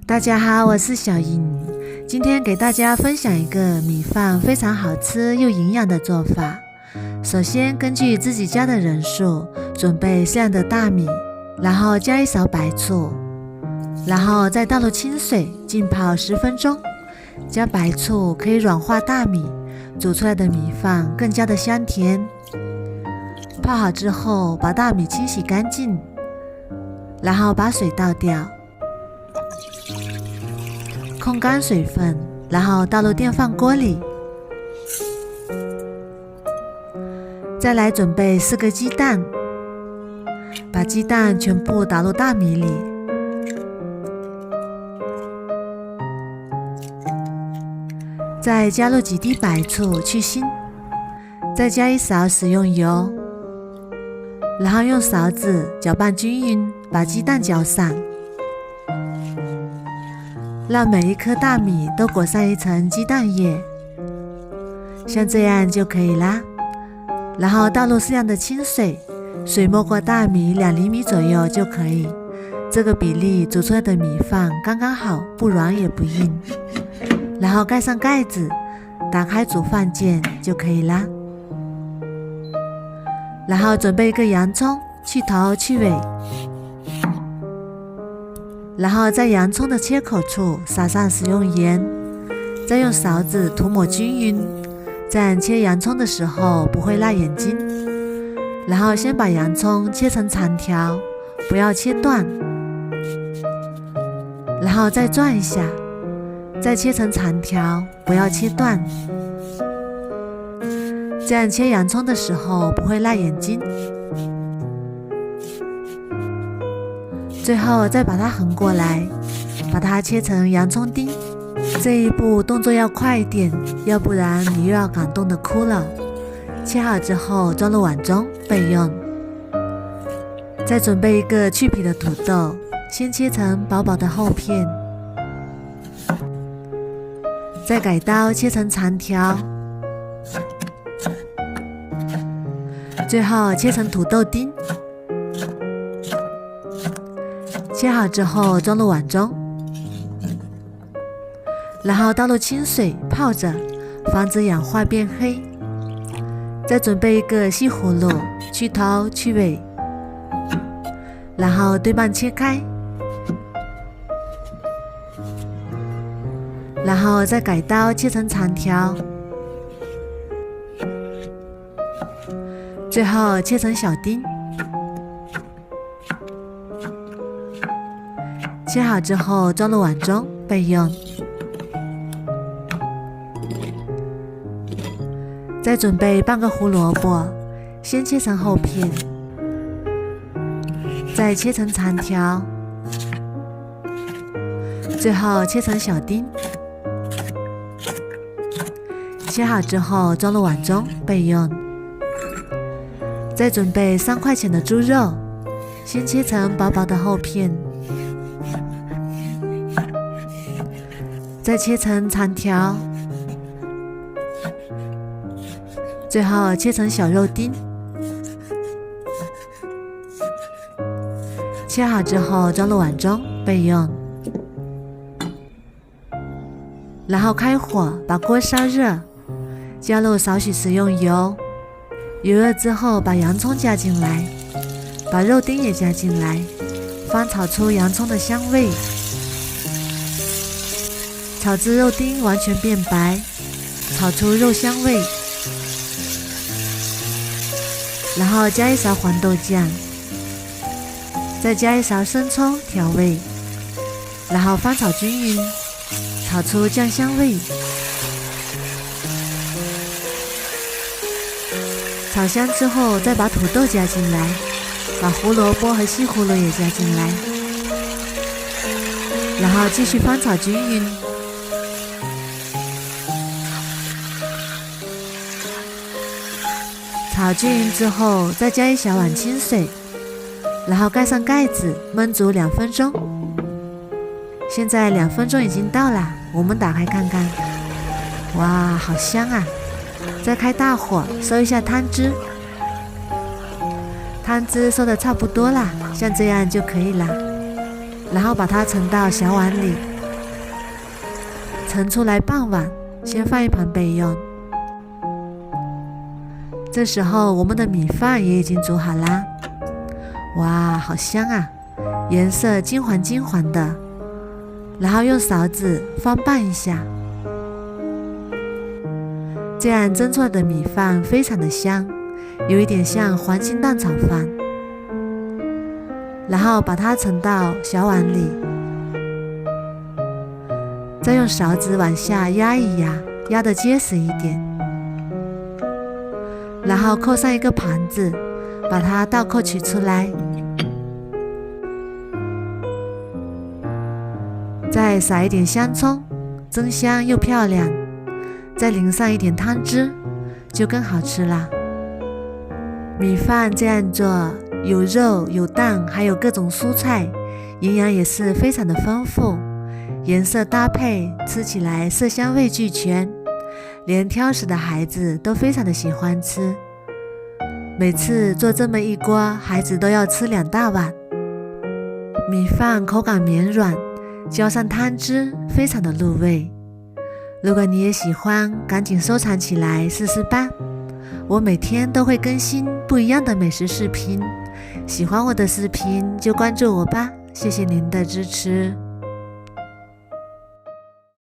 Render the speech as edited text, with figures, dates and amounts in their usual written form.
大家好，我是小莹，今天给大家分享一个米饭非常好吃又营养的做法。首先根据自己家的人数准备适量的大米，然后加一勺白醋，然后再倒入清水浸泡10分钟。加白醋可以软化大米，煮出来的米饭更加的香甜。泡好之后把大米清洗干净，然后把水倒掉，控干水分，然后倒入电饭锅里。再来准备4个鸡蛋，把鸡蛋全部打入大米里，再加入几滴白醋去腥，再加1勺食用油，然后用勺子搅拌均匀，把鸡蛋搅散，让每一颗大米都裹上一层鸡蛋液，像这样就可以啦。然后倒入适量的清水，水没过大米2厘米左右就可以。这个比例煮出来的米饭刚刚好，不软也不硬。然后盖上盖子，打开煮饭键就可以啦。然后准备一个洋葱，去头去尾，然后在洋葱的切口处撒上食用盐，再用勺子涂抹均匀，这样切洋葱的时候不会辣眼睛。然后先把洋葱切成长条，不要切断，然后再转一下，再切成长条，不要切断，这样切洋葱的时候不会辣眼睛。最后再把它横过来，把它切成洋葱丁。这一步动作要快一点，要不然你又要感动的哭了。切好之后装入碗中备用。再准备一个去皮的土豆，先切成薄薄的厚片，再改刀切成长条，最后切成土豆丁。切好之后装入碗中，然后倒入清水泡着，防止氧化变黑。再准备一个细葫芦，去头去尾，然后对半切开，然后再改刀切成长条，最后切成小丁。切好之后装入碗中备用。再准备半个胡萝卜，先切成厚片，再切成长条，最后切成小丁。切好之后装入碗中备用。再准备3块钱的猪肉，先切成薄薄的厚片，再切成长条，最后切成小肉丁。切好之后装入碗中备用。然后开火把锅烧热，加入少许食用油，油热之后把洋葱加进来，把肉丁也加进来，翻炒出洋葱的香味，炒至肉丁完全变白，炒出肉香味，然后加1勺黄豆酱，再加1勺生抽调味，然后翻炒均匀，炒出酱香味。炒香之后再把土豆加进来，把胡萝卜和西葫芦也加进来，然后继续翻炒均匀。炒均匀之后再加1小碗清水，然后盖上盖子焖煮2分钟。现在2分钟已经到了，我们打开看看，哇，好香啊！再开大火收一下汤汁，汤汁收的差不多啦，像这样就可以了。然后把它盛到小碗里，盛出来半碗，先放一旁备用。这时候我们的米饭也已经煮好啦，哇，好香啊，颜色金黄金黄的。然后用勺子翻拌一下，这样蒸出来的米饭非常的香，有一点像黄金蛋炒饭。然后把它盛到小碗里，再用勺子往下压一压，压得结实一点。然后扣上一个盘子，把它倒扣取出来，再撒一点香葱，增香又漂亮，再淋上一点汤汁，就更好吃啦。米饭这样做，有肉有蛋，还有各种蔬菜，营养也是非常的丰富，颜色搭配，吃起来色香味俱全，连挑食的孩子都非常的喜欢吃。每次做这么一锅，孩子都要吃2大碗。米饭口感绵软，浇上汤汁，非常的入味。如果你也喜欢，赶紧收藏起来试试吧。我每天都会更新不一样的美食视频，喜欢我的视频就关注我吧，谢谢您的支持。